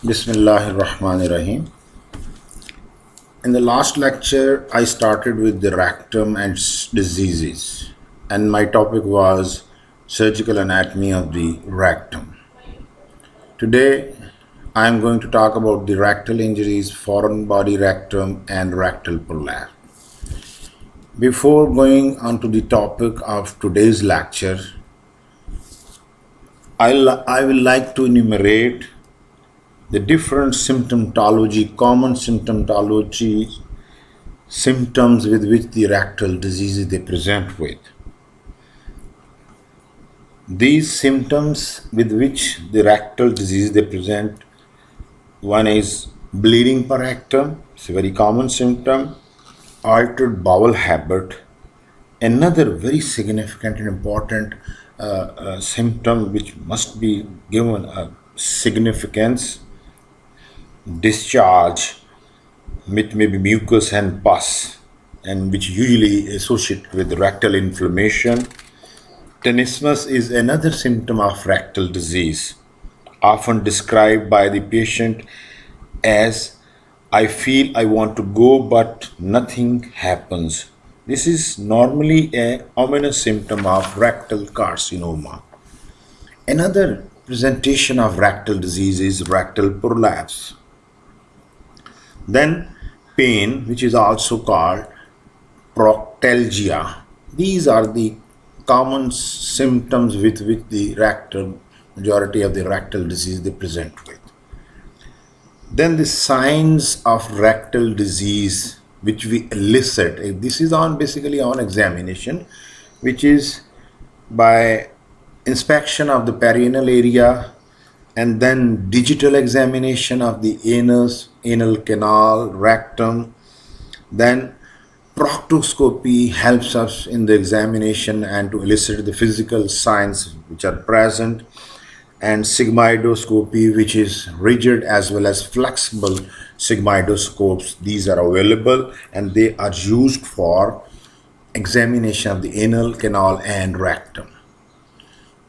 Bismillahir Rahmanir Rahim. In the last lecture, I started with the rectum and diseases, and my topic was surgical anatomy of the rectum. Today, I am going to talk about the rectal injuries, foreign body rectum, and rectal prolapse. Before going on to the topic of today's lecture, I will like to enumerate the different symptomatology, common symptomatology, symptoms with which the rectal diseases they present with. These symptoms with which the rectal disease they present, one is bleeding per rectum, it's a very common symptom, altered bowel habit, another very significant and important symptom which must be given a significance, discharge with maybe mucus and pus, and which usually associated with rectal inflammation. Tenesmus is another symptom of rectal disease, often described by the patient as I feel I want to go but nothing happens. This is normally an ominous symptom of rectal carcinoma. Another presentation of rectal disease is rectal prolapse. Then pain, which is also called proctalgia. These are the common symptoms with which the majority of the rectal disease they present with. Then the signs of rectal disease which we elicit. This is on basically on examination, which is by inspection of the perianal area and then digital examination of the anus, anal canal, rectum. Then proctoscopy helps us in the examination and to elicit the physical signs which are present, and sigmoidoscopy, which is rigid as well as flexible sigmoidoscopes. These are available and they are used for examination of the anal canal and rectum.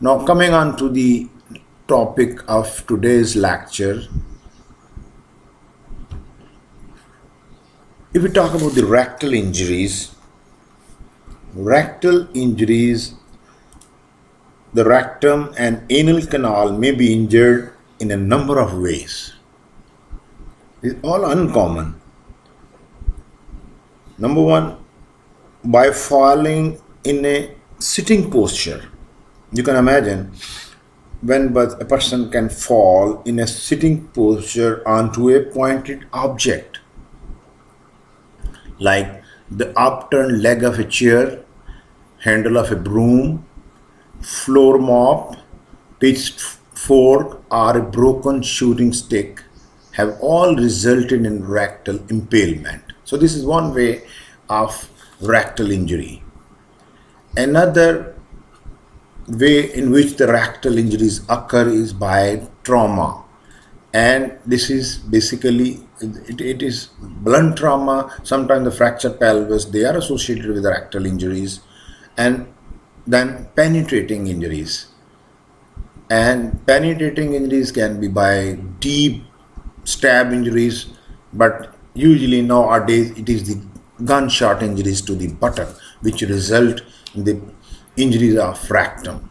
Now coming on to the topic of today's lecture, if we talk about the rectal injuries, the rectum and anal canal may be injured in a number of ways. It's all uncommon. Number one, by falling in a sitting posture. You can imagine when a person can fall in a sitting posture onto a pointed object, like the upturned leg of a chair, handle of a broom, floor mop, pitched fork, or a broken shooting stick, have all resulted in rectal impalement. So this is one way of rectal injury. Another way in which the rectal injuries occur is by trauma, and this is basically it is blunt trauma. Sometimes the fractured pelvis they are associated with the rectal injuries, and then penetrating injuries. And penetrating injuries can be by deep stab injuries, but usually nowadays it is the gunshot injuries to the buttock which result in the injuries of rectum.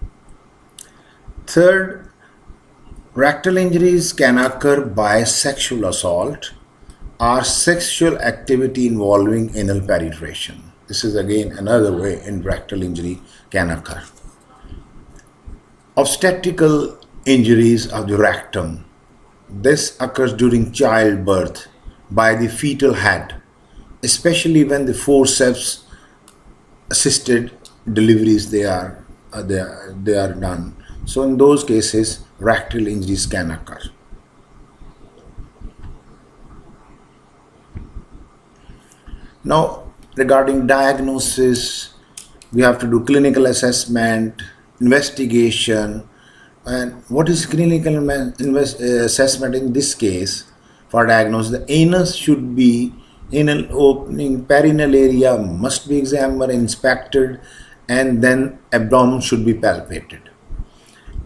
Third, rectal injuries can occur by sexual assault or sexual activity involving anal penetration. This is again another way in rectal injury can occur. Obstetrical injuries of the rectum. This occurs during childbirth by the fetal head, especially when the forceps assisted deliveries they are done. So in those cases, rectal injuries can occur. Now, regarding diagnosis, we have to do clinical assessment, investigation, and what is clinical assessment in this case? For diagnosis, the anus should be anal opening, perineal area must be examined, inspected, and then abdomen should be palpated.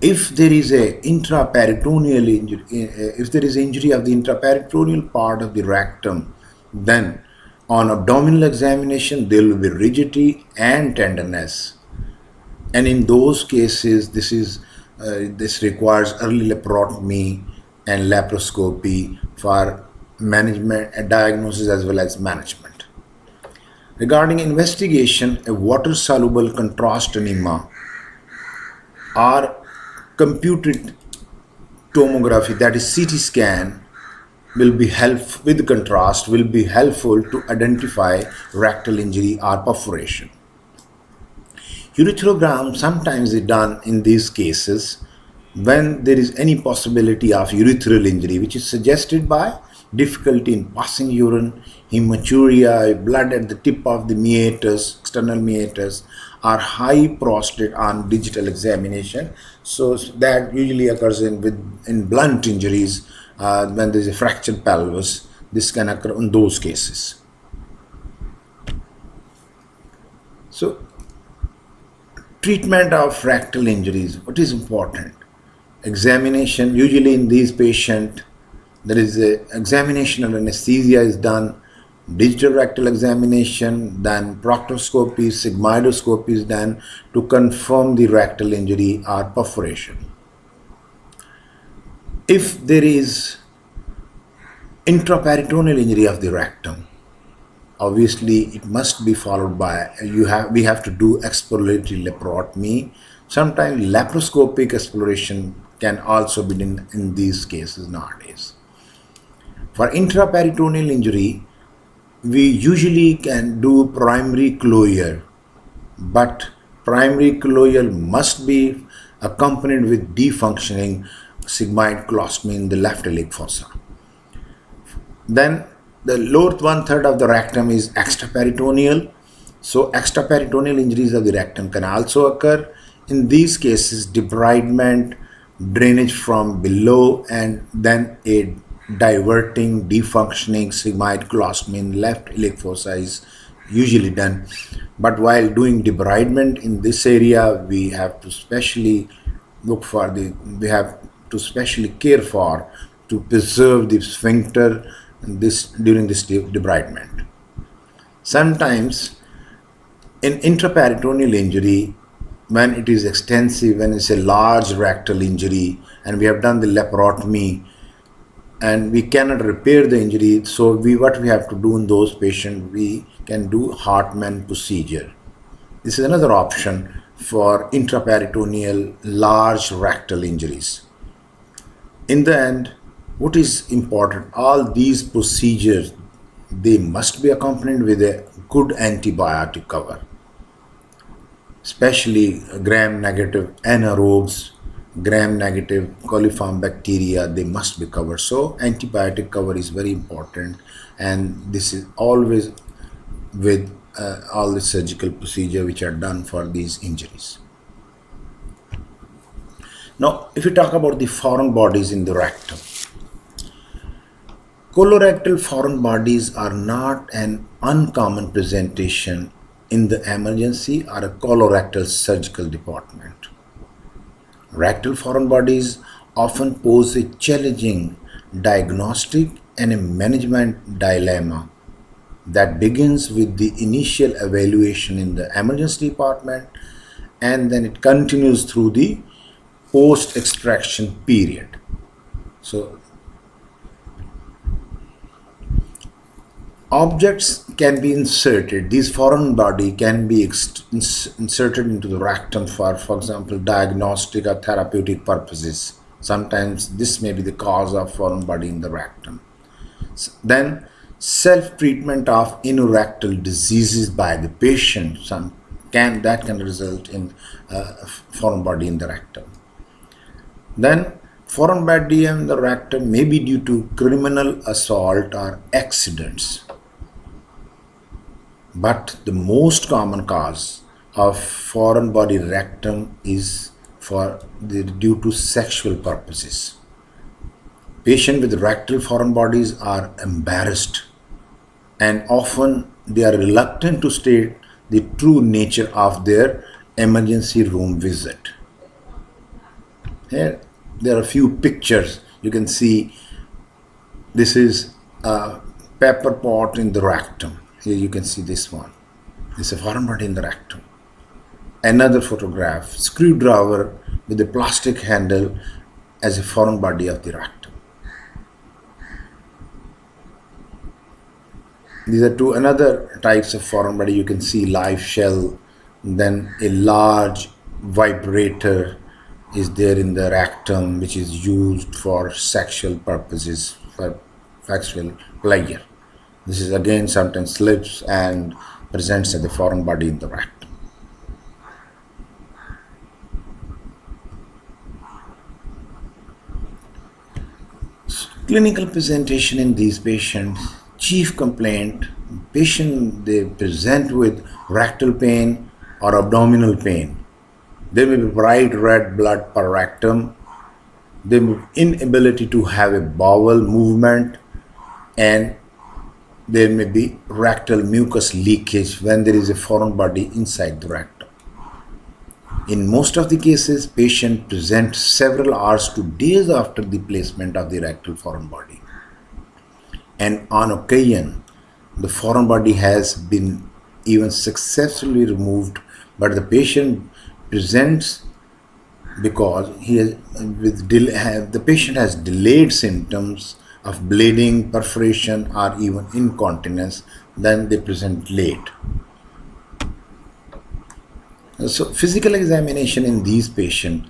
If there is a intraperitoneal injury, if there is injury of the intraperitoneal part of the rectum, then on abdominal examination there will be rigidity and tenderness, and in those cases this requires early laparotomy and laparoscopy for management and diagnosis as well as management. Regarding investigation, a water soluble contrast enema or computed tomography, that is CT scan, will be helpful with contrast, will be helpful to identify rectal injury or perforation. Ureterogram sometimes is done in these cases when there is any possibility of urethral injury, which is suggested by difficulty in passing urine, hematuria, blood at the tip of the meatus, external meatus, or high prostate on digital examination. So that usually occurs in blunt injuries when there is a fractured pelvis. This can occur in those cases. So treatment of rectal injuries, what is important? Examination, usually in these patients, there is a examination and anesthesia is done, digital rectal examination, then proctoscopy, sigmoidoscopy is done to confirm the rectal injury or perforation. If there is intraperitoneal injury of the rectum, obviously it must be followed by we have to do exploratory laparotomy. Sometimes laparoscopic exploration can also be done in these cases nowadays. For intraperitoneal injury, we usually can do primary closure, but primary closure must be accompanied with defunctioning sigmoid colostomy in the left iliac fossa. Then the lower one-third of the rectum is extraperitoneal. So extraperitoneal injuries of the rectum can also occur. In these cases, debridement, drainage from below, and then a diverting, defunctioning sigmoid colostomy in left iliac fossa is usually done. But while doing debridement in this area, we have to specially care for to preserve the sphincter during this debridement. Sometimes in intraperitoneal injury, when it is extensive, when it's a large rectal injury and we have done the laparotomy and we cannot repair the injury, so what we have to do in those patients, we can do Hartmann procedure. This is another option for intraperitoneal large rectal injuries. In the end, what is important, all these procedures, they must be accompanied with a good antibiotic cover, especially gram-negative anaerobes, gram-negative coliform bacteria, they must be covered. So antibiotic cover is very important, and this is always with all the surgical procedure which are done for these injuries. Now, if we talk about the foreign bodies in the rectum, colorectal foreign bodies are not an uncommon presentation in the emergency or a colorectal surgical department. Rectal foreign bodies often pose a challenging diagnostic and a management dilemma that begins with the initial evaluation in the emergency department, and then it continues through the post-extraction period. So objects can be inserted, these foreign body can be inserted into the rectum for example, diagnostic or therapeutic purposes. Sometimes this may be the cause of foreign body in the rectum. Then self-treatment of anorectal diseases by the patient, can result in foreign body in the rectum. Then foreign body in the rectum may be due to criminal assault or accidents. But the most common cause of foreign body rectum is due to sexual purposes. Patients with rectal foreign bodies are embarrassed, and often they are reluctant to state the true nature of their emergency room visit. Here, there are a few pictures. You can see this is a pepper pot in the rectum. Here you can see this one. This is a foreign body in the rectum. Another photograph, screwdriver with a plastic handle as a foreign body of the rectum. These are two another types of foreign body. You can see live shell, then a large vibrator is there in the rectum, which is used for sexual purposes, for sexual pleasure. This is again sometimes slips and presents as a foreign body in the rectum. Clinical presentation in these patients, chief complaint, patient they present with rectal pain or abdominal pain. There may be bright red blood per rectum. There may be inability to have a bowel movement, and there may be rectal mucus leakage when there is a foreign body inside the rectum. In most of the cases, patient present several hours to days after the placement of the rectal foreign body. And on occasion, the foreign body has been even successfully removed, but the patient presents because the patient has delayed symptoms of bleeding, perforation, or even incontinence, then they present late. So physical examination in these patients.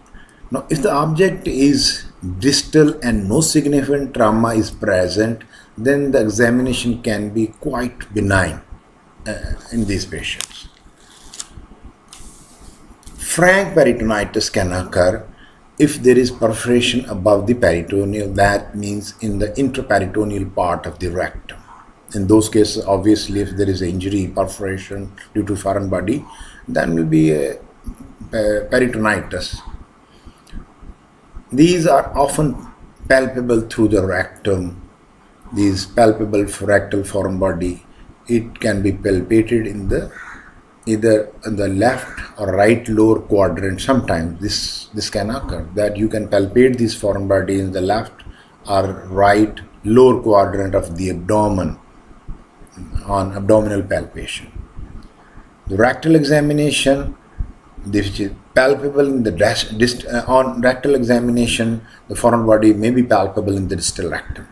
Now, if the object is distal and no significant trauma is present, then the examination can be quite benign in these patients. Frank peritonitis can occur if there is perforation above the peritoneal, that means in the intraperitoneal part of the rectum. In those cases, obviously, if there is injury, perforation due to foreign body, then will be a peritonitis. These are often palpable through the rectum. These palpable rectal foreign body, it can be palpated in either in the left or right lower quadrant. Sometimes this can occur, that you can palpate this foreign body in the left or right lower quadrant of the abdomen on abdominal palpation. The rectal examination, which is palpable in the on rectal examination, the foreign body may be palpable in the distal rectum.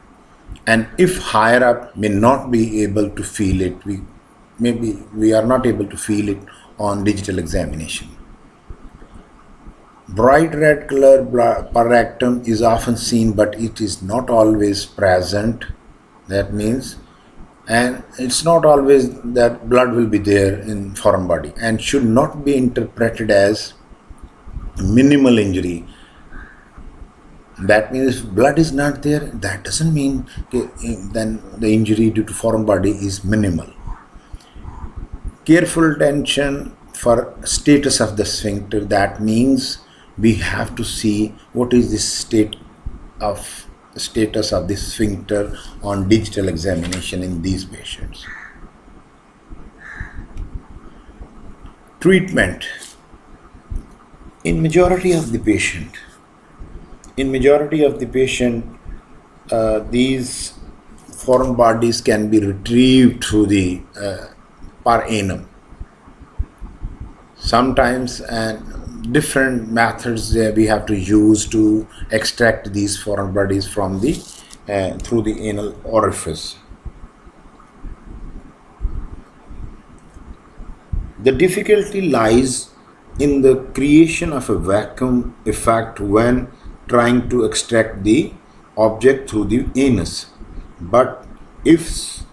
And if higher up may not be able to feel it, we are not able to feel it on digital examination. Bright red color per rectum is often seen, but it is not always present. That means, and it's not always that blood will be there in foreign body, and should not be interpreted as minimal injury. That means if blood is not there, that doesn't mean then the injury due to foreign body is minimal. Careful attention for status of the sphincter. That means we have to see what is the status of the sphincter on digital examination in these patients. Treatment. In majority of the patient, these foreign bodies can be retrieved through the per annum. Sometimes different methods we have to use to extract these foreign bodies from the through the anal orifice. The difficulty lies in the creation of a vacuum effect when trying to extract the object through the anus. But if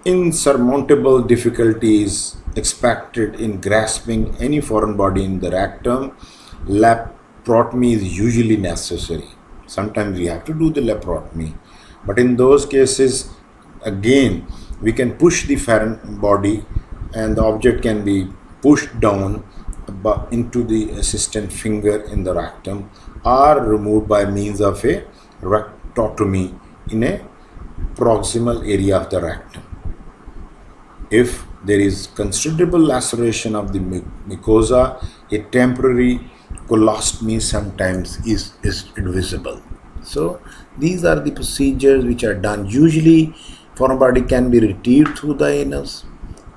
insurmountable difficulty is expected in grasping any foreign body in the rectum, laparotomy is usually necessary. Sometimes we have to do the laparotomy, but in those cases, again, we can push the foreign body and the object can be pushed down into the assistant finger in the rectum, or removed by means of a rectotomy in a proximal area of the rectum. If there is considerable laceration of the mucosa, a temporary colostomy sometimes is visible. So these are the procedures which are done. Usually foreign body can be retrieved through the anus.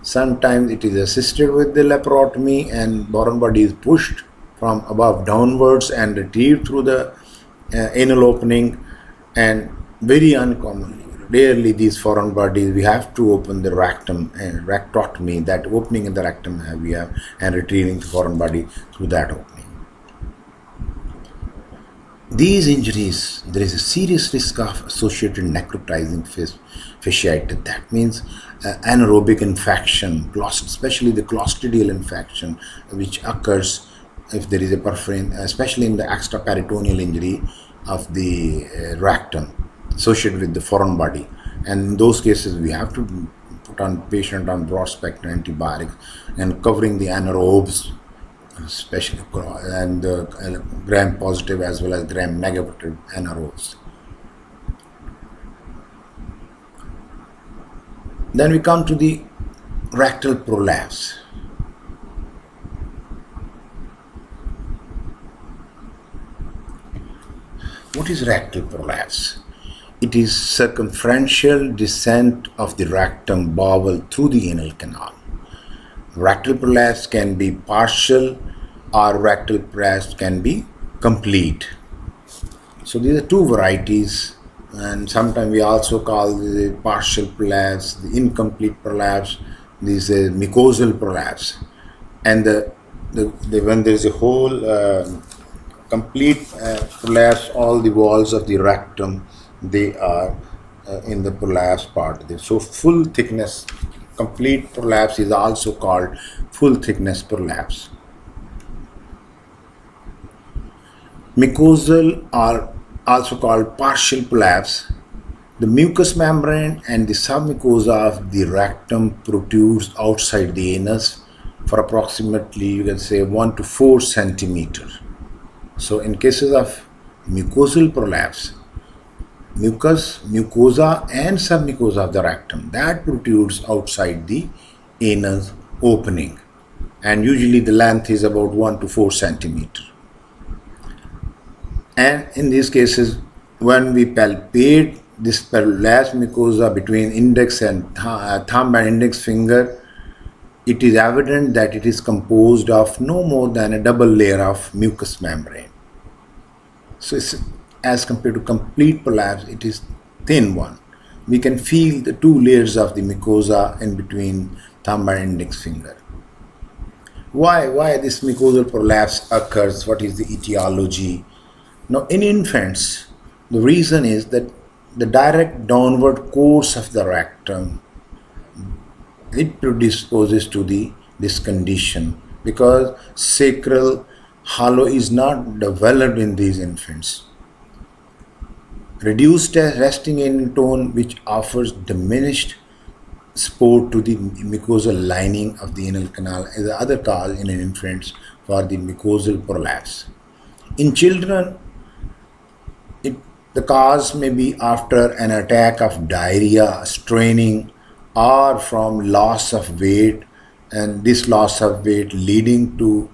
Sometimes it is assisted with the laparotomy and foreign body is pushed from above downwards and retrieved through the anal opening. And very uncommonly, rarely these foreign bodies, we have to open the rectum and rectotomy, that opening in the rectum we have, and retrieving the foreign body through that opening. These injuries, there is a serious risk of associated necrotizing fasciitis. That means anaerobic infection, especially the clostridial infection, which occurs if there is a perforation, especially in the extraperitoneal injury of the rectum associated with the foreign body. And in those cases, we have to put on patient on broad spectrum antibiotics and covering the anaerobes, especially, and gram positive as well as gram negative anaerobes. Then we come to the rectal prolapse. What is rectal prolapse? It is circumferential descent of the rectum bowel through the anal canal. Rectal prolapse can be partial or rectal prolapse can be complete. So these are two varieties, and sometimes we also call the partial prolapse, the incomplete prolapse, this is mucosal prolapse. And when there is a whole complete prolapse, all the walls of the rectum, they are in the prolapse part. So full thickness, complete prolapse is also called full thickness prolapse. Mucosal are also called partial prolapse. The mucous membrane and the submucosa of the rectum protrudes outside the anus for approximately, you can say, 1 to 4 centimeters. So in cases of mucosal prolapse, mucus, mucosa and submucosa of the rectum, that protrudes outside the anus opening, and usually the length is about 1 to 4 centimeters. And in these cases, when we palpate this prolapse mucosa between index and thumb and index finger, it is evident that it is composed of no more than a double layer of mucous membrane. So as compared to complete prolapse, it is thin one. We can feel the 2 layers of the mucosa in between thumb and index finger. Why this mucosal prolapse occurs? What is the etiology? Now, in infants, the reason is that the direct downward course of the rectum, it predisposes to this condition, because sacral hollow is not developed in these infants. Reduced resting anal tone, which offers diminished support to the mucosal lining of the anal canal, is the other cause in infants for the mucosal prolapse. In children, the cause may be after an attack of diarrhea, straining, or from loss of weight, and this loss of weight leading to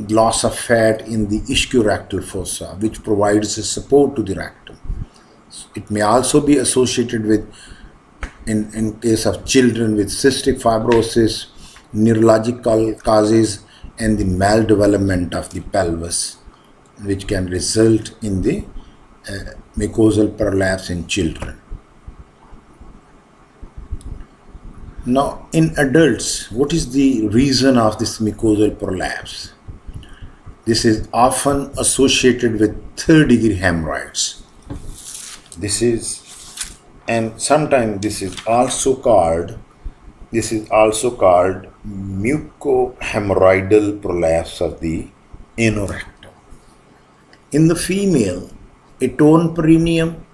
loss of fat in the ischiorectal fossa, which provides a support to the rectum. It may also be associated with, in case of children, with cystic fibrosis, neurological causes, and the maldevelopment of the pelvis, which can result in the mucosal prolapse in children. Now, in adults, what is the reason of this mucosal prolapse? This is often associated with third-degree hemorrhoids. And sometimes this is also called mucohemorrhoidal prolapse of the anorectum. In the female, a torn perineum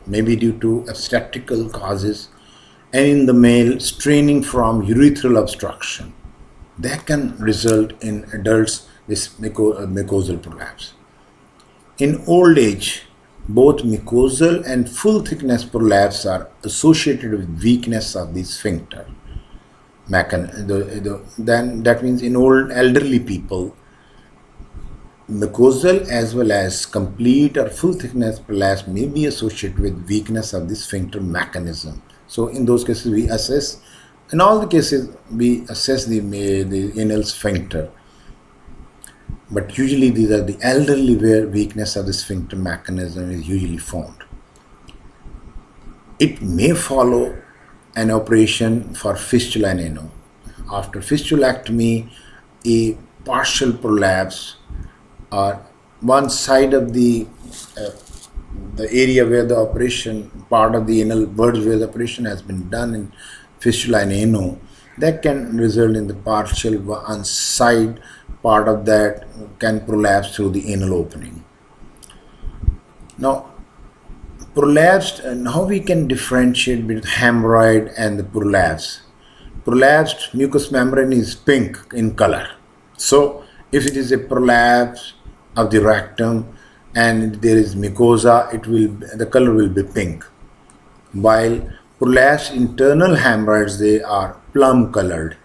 may be due to obstetrical causes, and in the male, straining from urethral obstruction. That can result in adults with mucosal prolapse. In old age, both mucosal and full thickness prolapse are associated with weakness of the sphincter. Then that means in old elderly people, mucosal as well as complete or full thickness prolapse may be associated with weakness of the sphincter mechanism. So in those cases we assess, in all the cases we assess the anal sphincter. But usually these are the elderly where weakness of the sphincter mechanism is usually found. It may follow an operation for fistula in ano. After fistulectomy, a partial prolapse or one side of the area where the operation, part of the anal verge where the operation has been done in fistula in ano, that can result in the partial one side part of that can prolapse through the anal opening. Now, prolapsed, and how we can differentiate between hemorrhoid and the prolapse. Prolapsed mucous membrane is pink in color. So if it is a prolapse of the rectum and there is mucosa, the color will be pink. While prolapsed internal hemorrhoids, they are plum colored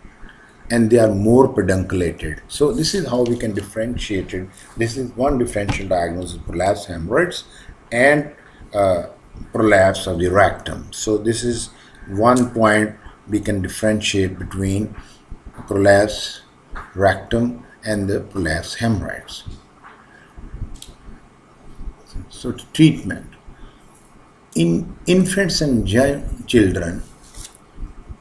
and they are more pedunculated. So this is how we can differentiate it. This is one differential diagnosis: prolapsed hemorrhoids and prolapse of the rectum. So this is one point we can differentiate between prolapse rectum and the prolapse hemorrhoids. So treatment. In infants and young children,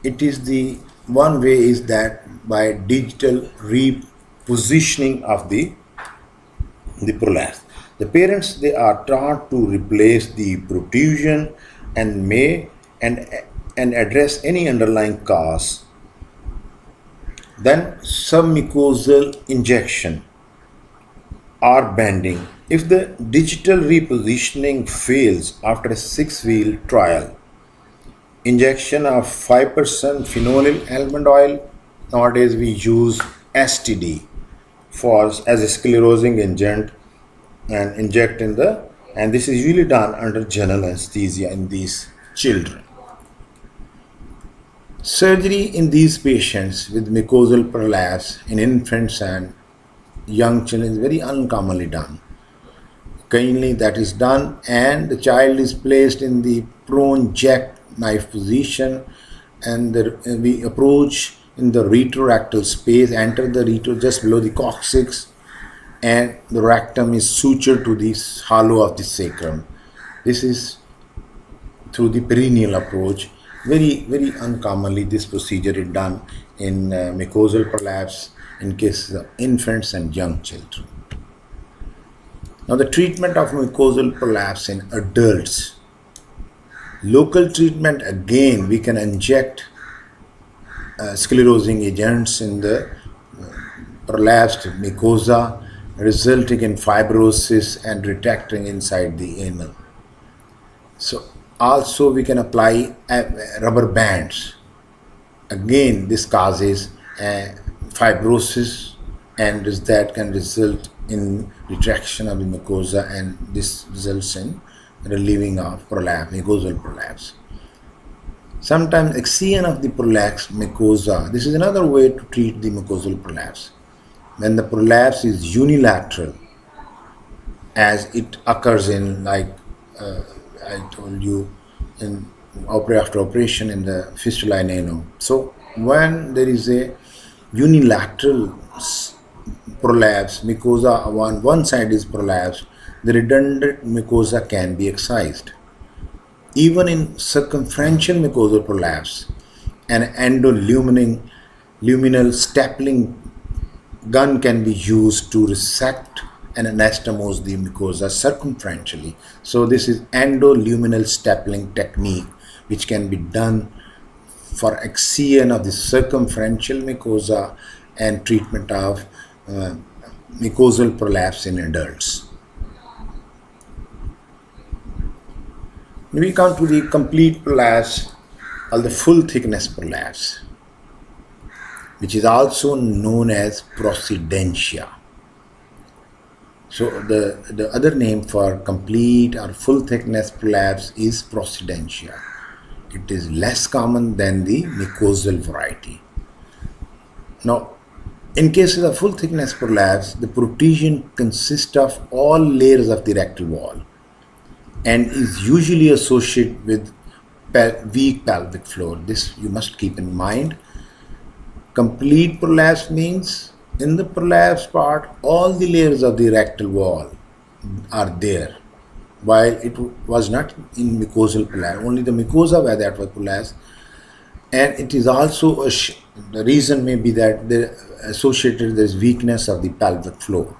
it is the one way is that by digital repositioning of the prolapse. The parents, they are taught to replace the protrusion and address any underlying cause. Then submucosal injection or bending. If the digital repositioning fails after a 6-week trial, injection of 5% phenol almond oil. Nowadays we use STD as a sclerosing agent and inject and this is usually done under general anesthesia in these children. Surgery in these patients with mucosal prolapse in infants and young children is very uncommonly done. Occasionally that is done and the child is placed in the prone jackknife position and we approach in the retrorectal space, enter the retro just below the coccyx, and the rectum is sutured to the hollow of the sacrum. This is through the perineal approach. Very, very uncommonly this procedure is done in mucosal prolapse in cases of infants and young children. Now the treatment of mucosal prolapse in adults. Local treatment, again we can inject sclerosing agents in the prolapsed mucosa, resulting in fibrosis and retracting inside the anal. So also we can apply rubber bands. Again this causes fibrosis and that can result in retraction of the mucosa and this results in relieving of prolapse, mucosal prolapse. Sometimes excision of the prolapsed mucosa. This is another way to treat the mucosal prolapse. When the prolapse is unilateral, as it occurs in, like I told you, in after operation in the fistula in ano. So when there is a unilateral prolapse, mucosa on one side is prolapsed, the redundant mucosa can be excised. Even in circumferential mucosal prolapse, an endoluminal stapling gun can be used to resect and anastomose the mucosa circumferentially. So this is endoluminal stapling technique which can be done for excision of the circumferential mucosa and treatment of mucosal prolapse in adults. We come to the complete prolapse or the full thickness prolapse, which is also known as procedentia. So the other name for complete or full thickness prolapse is procedentia. It is less common than the mucosal variety. Now, In cases of full thickness prolapse, the protrusion consists of all layers of the rectal wall and is usually associated with weak pelvic floor. This you must keep in mind. Complete prolapse means in the prolapse part, all the layers of the rectal wall are there, while it was not in mucosal prolapse. Only the mucosa where that was prolapse, and it is also the reason may be that the associated there is weakness of the pelvic floor.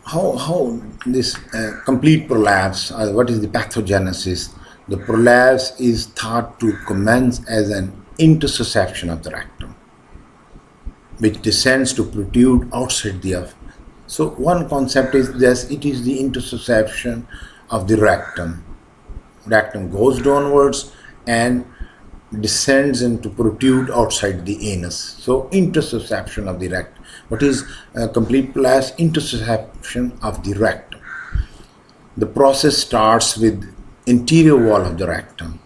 How this complete prolapse, what is the pathogenesis? The prolapse is thought to commence as an intersusception of the rectum, which descends to protrude outside the So one concept is this: it is the intersusception of the rectum. Rectum goes downwards and descends into protrude outside the anus. So intersusception of the rectum. What is complete prolapse? Intersusception of the rectum. The process starts with interior wall of the rectum,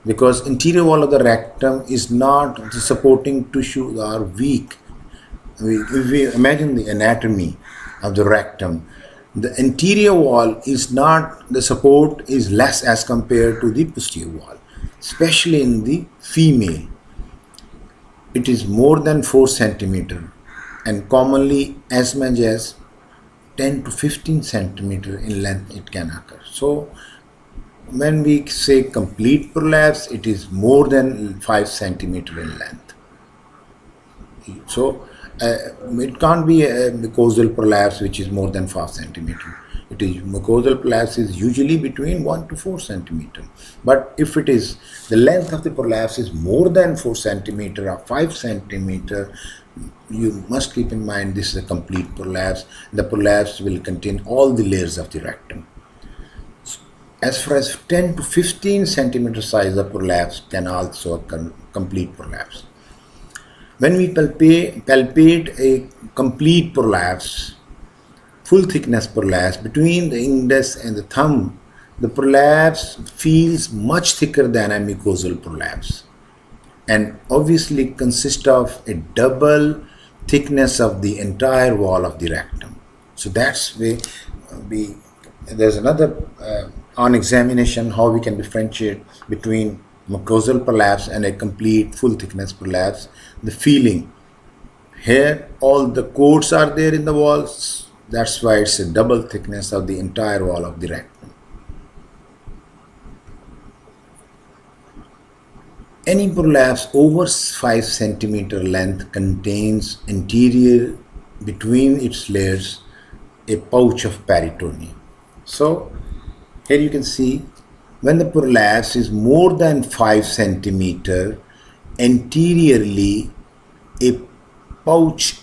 because interior wall of the rectum is not, the supporting tissues are weak. If we imagine the anatomy of the rectum, the interior wall is not, the support is less as compared to the posterior wall, especially in the female. It is more than 4 centimeter and commonly as much as 10 to 15 centimeter in length it can occur. So when we say complete prolapse, it is more than 5 centimeter in length. So it can't be a mucosal prolapse which is more than 5 centimeter. It is mucosal prolapse is usually between 1 to 4 centimeter. But if it is, the length of the prolapse is more than 4 centimeter or 5 centimeter, you must keep in mind this is a complete prolapse. The prolapse will contain all the layers of the rectum. As far as 10 to 15 centimeter size of prolapse can also occur, complete prolapse. When we palpate a complete prolapse, full thickness prolapse between the index and the thumb, the prolapse feels much thicker than a mucosal prolapse, and obviously consists of a double thickness of the entire wall of the rectum. So that's where there's another on examination how we can differentiate between mucosal prolapse and a complete full thickness prolapse. The feeling here, all the coats are there in the walls, that's why it's a double thickness of the entire wall of the rectum. Any prolapse over 5 centimeter length contains interior between its layers a pouch of peritoneum. So here you can see when the prolapse is more than 5 centimeter, anteriorly a pouch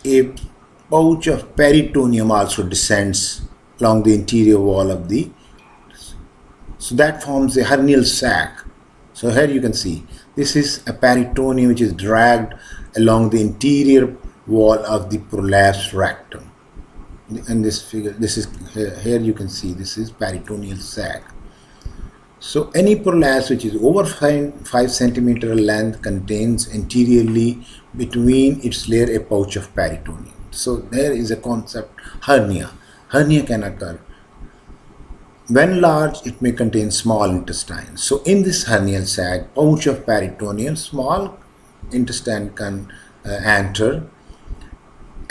of peritoneum also descends along the interior wall of the, so that forms a hernial sac. So here you can see this is a peritoneum which is dragged along the interior wall of the prolapsed rectum. In this figure, this is here you can see this is peritoneal sac. So any prolapse which is over 5 centimeter length contains anteriorly between its layer a pouch of peritoneum. So there is a concept hernia. Hernia can occur. When large, it may contain small intestine. So in this hernial sac, pouch of peritoneum, small intestine can enter,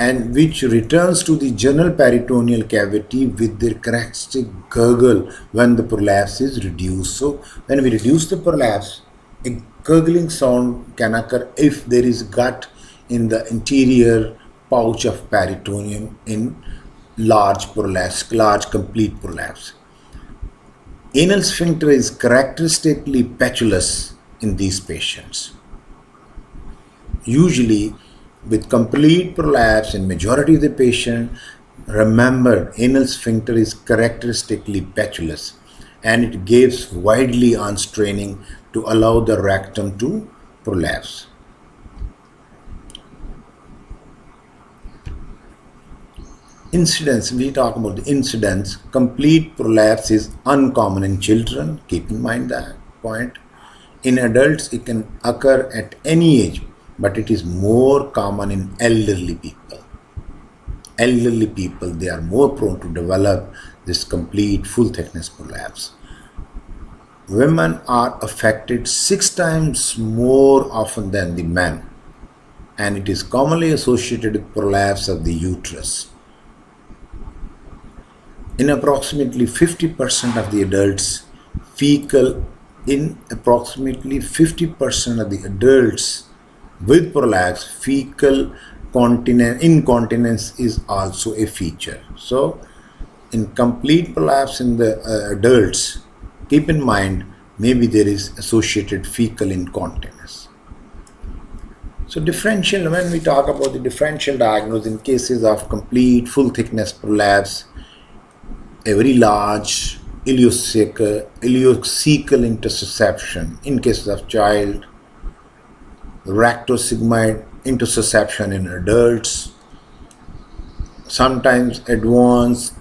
and which returns to the general peritoneal cavity with their characteristic gurgle when the prolapse is reduced. So when we reduce the prolapse, a gurgling sound can occur if there is gut in the interior pouch of peritoneum in large prolapse, large complete prolapse. Anal sphincter is characteristically patulous in these patients. Usually, with complete prolapse in majority of the patient, remember anal sphincter is characteristically patulous and it gives widely on straining to allow the rectum to prolapse. Incidence, we talk about the incidence. Complete prolapse is uncommon in children. Keep in mind that point. In adults, it can occur at any age, but it is more common in elderly people. Elderly people, they are more prone to develop this complete full thickness prolapse. Women are affected 6 times more often than the men, and it is commonly associated with prolapse of the uterus. In approximately 50% of the adults, fecal in approximately 50% of the adults with prolapse, fecal incontinence is also a feature. So, in complete prolapse in the adults, keep in mind maybe there is associated fecal incontinence. So, differential, when we talk about the differential diagnosis in cases of complete full thickness prolapse, a very large ileocecal intussusception in cases of child, rectosigmoid intussusception in adults, sometimes advanced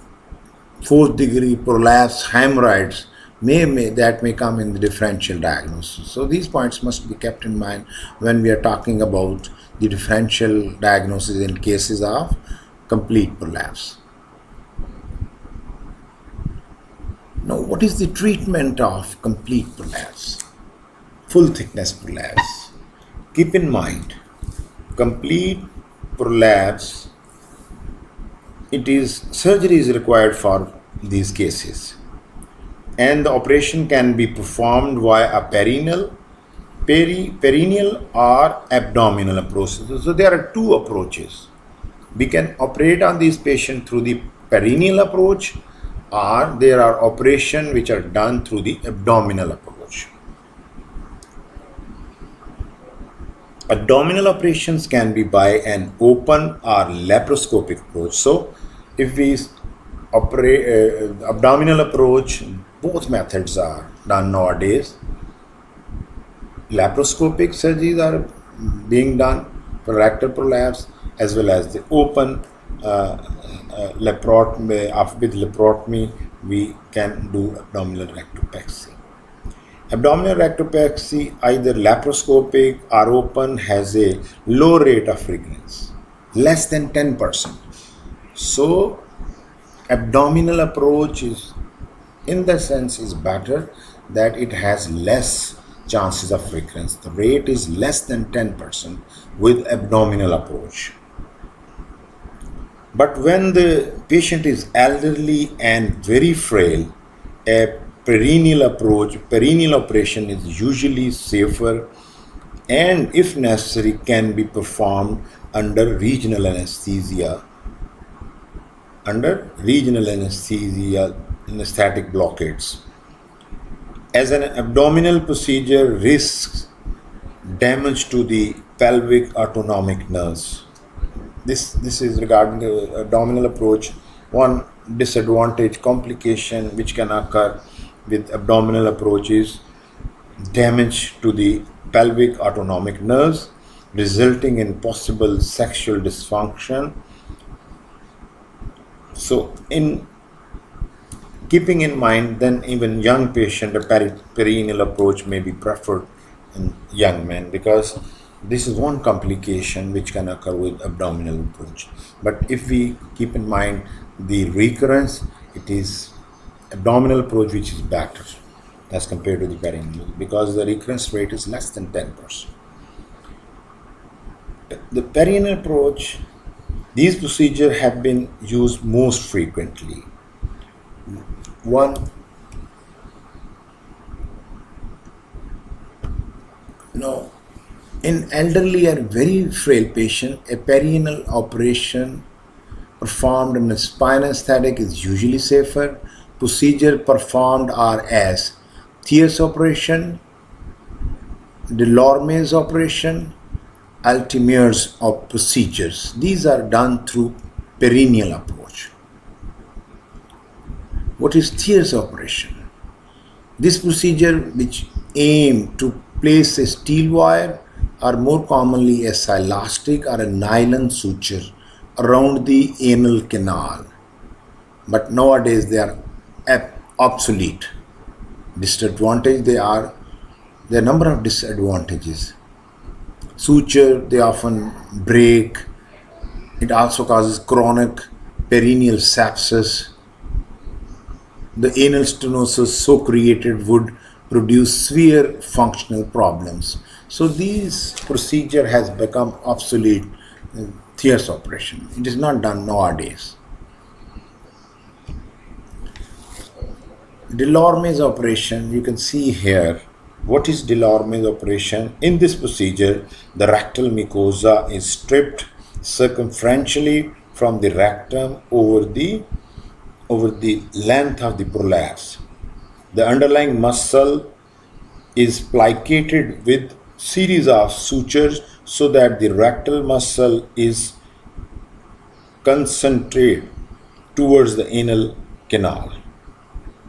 fourth degree prolapse hemorrhoids may come in the differential diagnosis. So these points must be kept in mind when we are talking about the differential diagnosis in cases of complete prolapse. Now, what is the treatment of complete prolapse? Full thickness prolapse. Keep in mind, complete prolapse, surgery is required for these cases, and the operation can be performed via a perineal or abdominal approach. So there are two approaches. We can operate on these patients through the perineal approach, or there are operations which are done through the abdominal approach. Abdominal operations can be by an open or laparoscopic approach. So if we operate abdominal approach, both methods are done nowadays. Laparoscopic surgeries are being done for rectal prolapse, as well as the open laparotomy. With laparotomy, we can do abdominal rectopexy. Abdominal rectopexy, either laparoscopic or open, has a low rate of recurrence, less than 10%. So, abdominal approach is, in the sense, is better that it has less chances of recurrence. The rate is less than 10% with abdominal approach. But when the patient is elderly and very frail, a perineal operation is usually safer, and if necessary can be performed under regional anesthesia, anesthetic blockades. As an abdominal procedure risks damage to the pelvic autonomic nerves. This is regarding the abdominal approach. One disadvantage, complication which can occur with abdominal approach is damage to the pelvic autonomic nerves, resulting in possible sexual dysfunction. So, in keeping in mind, then even young patient, a perineal approach may be preferred in young men, because this is one complication which can occur with abdominal approach. But if we keep in mind the recurrence, it is abdominal approach which is better as compared to the perineal, because the recurrence rate is less than 10%. The perineal approach, these procedures have been used most frequently. In elderly or very frail patient, a perineal operation performed in a spine anesthetic is usually safer. Procedures performed are as Thier's operation, Delorme's operation, Altimier's procedures. These are done through perineal approach. What is Thier's operation? This procedure, which aim to place a steel wire or more commonly a silastic or a nylon suture around the anal canal, but nowadays they are obsolete. Disadvantage, there are a number of disadvantages. Suture, they often break. It also causes chronic perineal sepsis. The anal stenosis so created would produce severe functional problems. So this procedure has become obsolete. Thier's operation. It is not done nowadays. Delorme's operation, you can see here. What is Delorme's operation? In this procedure, the rectal mucosa is stripped circumferentially from the rectum over the length of the prolapse. The underlying muscle is plicated with series of sutures so that the rectal muscle is concentrated towards the anal canal.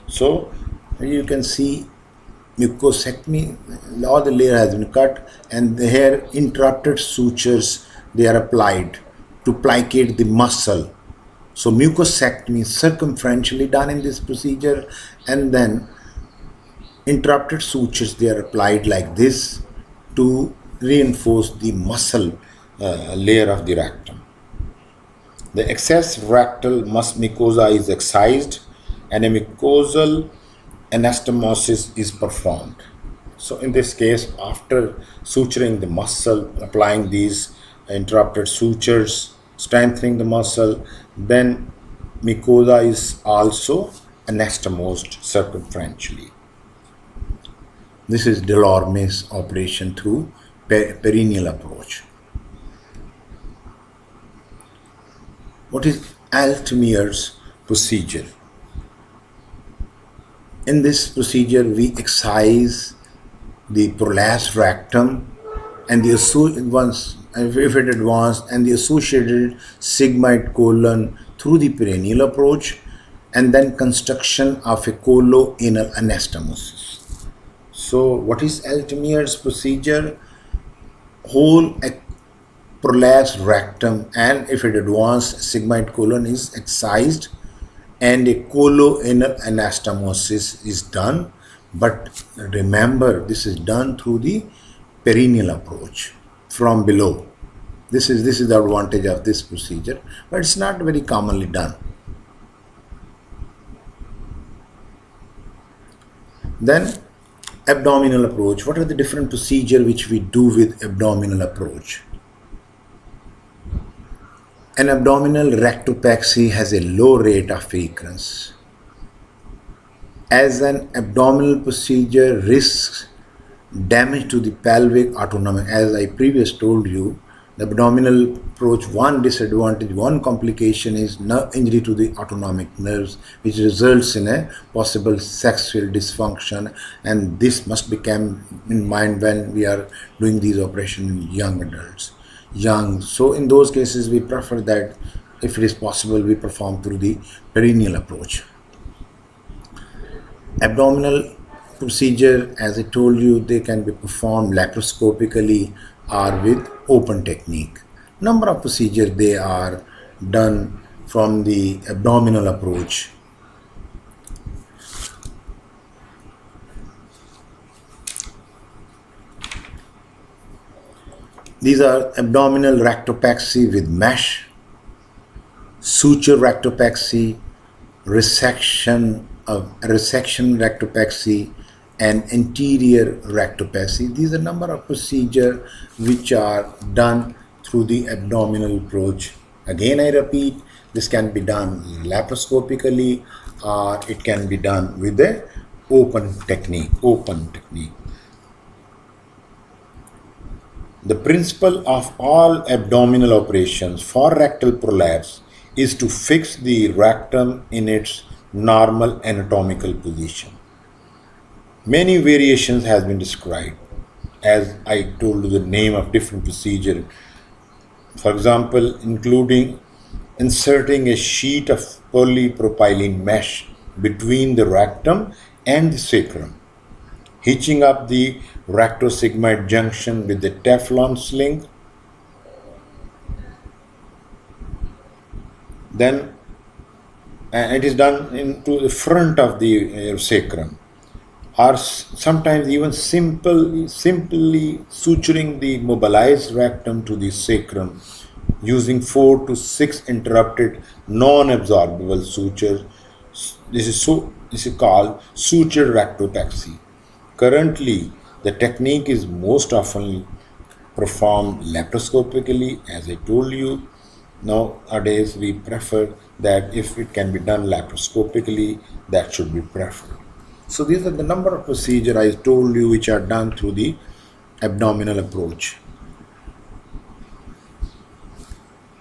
So you can see mucosectomy, all the layer has been cut, and here interrupted sutures, they are applied to plicate the muscle. So mucosectomy is circumferentially done in this procedure, and then interrupted sutures, they are applied like this to reinforce the muscle layer of the rectum. The excess rectal mucosa is excised and a mucosal anastomosis is performed. So in this case, after suturing the muscle, applying these interrupted sutures, strengthening the muscle, then mucosa is also anastomosed circumferentially. This is Delorme's operation through perineal approach. What is Altemier's procedure? In this procedure, we excise the prolapsed rectum and the if it advanced, and the associated sigmoid colon through the perineal approach, and then construction of a colo-anal anastomosis. So, what is Altemier's procedure? Whole prolapsed rectum, and if it advanced, sigmoid colon is excised and a colo-anal anastomosis is done. But remember, this is done through the perineal approach from below. This is the advantage of this procedure, but it's not very commonly done. Then abdominal approach. What are the different procedures which we do with abdominal approach? An abdominal rectopexy has a low rate of recurrence. As an abdominal procedure risks damage to the pelvic autonomic, as I previously told you, the abdominal approach, one disadvantage, one complication is nerve injury to the autonomic nerves, which results in a possible sexual dysfunction, and this must be kept in mind when we are doing these operations in young adults. So in those cases, we prefer that if it is possible, we perform through the perineal approach. Abdominal procedure, as I told you, they can be performed laparoscopically or with open technique. Number of procedures they are done from the abdominal approach. These are abdominal rectopexy with mesh, suture rectopexy, resection rectopexy, and anterior rectopexy. These are number of procedures which are done through the abdominal approach. Again, I repeat, this can be done laparoscopically or it can be done with the open technique. The principle of all abdominal operations for rectal prolapse is to fix the rectum in its normal anatomical position. Many variations has been described, as I told you the name of different procedure. For example, including inserting a sheet of polypropylene mesh between the rectum and the sacrum, hitching up the rectosigmoid junction with the Teflon sling, Then and it is done into the front of the sacrum, or sometimes even simply suturing the mobilized rectum to the sacrum using 4 to 6 interrupted non-absorbable sutures. This is called suture rectopexy. Currently, the technique is most often performed laparoscopically, as I told you. Nowadays, we prefer that if it can be done laparoscopically, that should be preferred. So these are the number of procedures I told you which are done through the abdominal approach.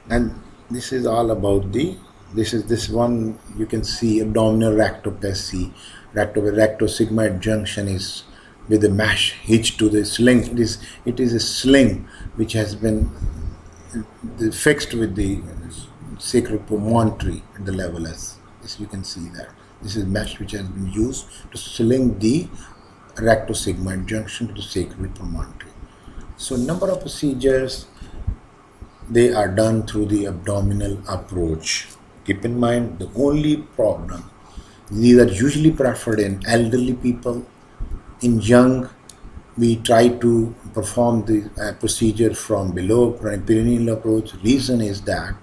And this is all about this one you can see abdominal rectopexy. Rectosigmoid junction is with the mesh hitched to the sling. It is a sling which has been fixed with the sacral promontory at the level as this. You can see that this is mesh which has been used to sling the rectosigmoid junction to the sacral promontory. So number of procedures, they are done through the abdominal approach. Keep in mind the only problem, these are usually preferred in elderly people. In young, we try to perform the procedure from below, perineal approach. Reason is that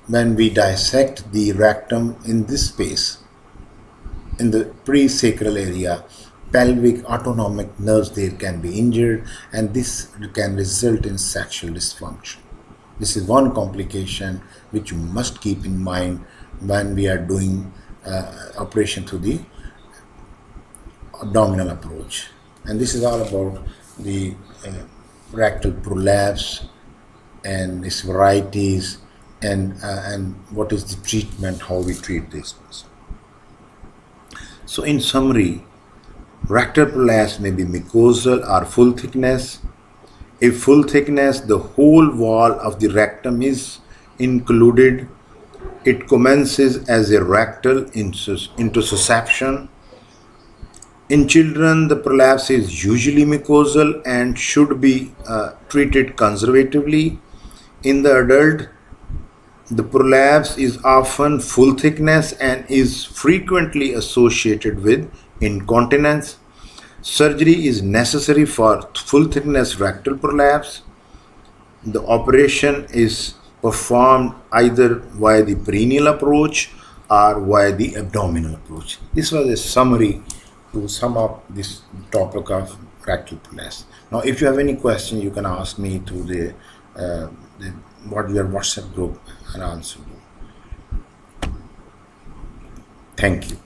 when we dissect the rectum in this space, in the pre-sacral area, pelvic autonomic nerves there can be injured, and this can result in sexual dysfunction. This is one complication which you must keep in mind when we are doing operation through the abdominal approach. And this is all about the rectal prolapse and its varieties, and what is the treatment, how we treat this person. So in summary, rectal prolapse may be mucosal or full thickness. If full thickness, the whole wall of the rectum is included. It commences as a rectal intussusception. In children, the prolapse is usually mucosal and should be treated conservatively. In the adult, the prolapse is often full thickness and is frequently associated with incontinence. Surgery is necessary for full thickness rectal prolapse. The operation is performed either via the perineal approach or via the abdominal approach. This was a summary to sum up this topic of rectal prolapse. Now, if you have any question, you can ask me through the your WhatsApp group, and answer you. Thank you.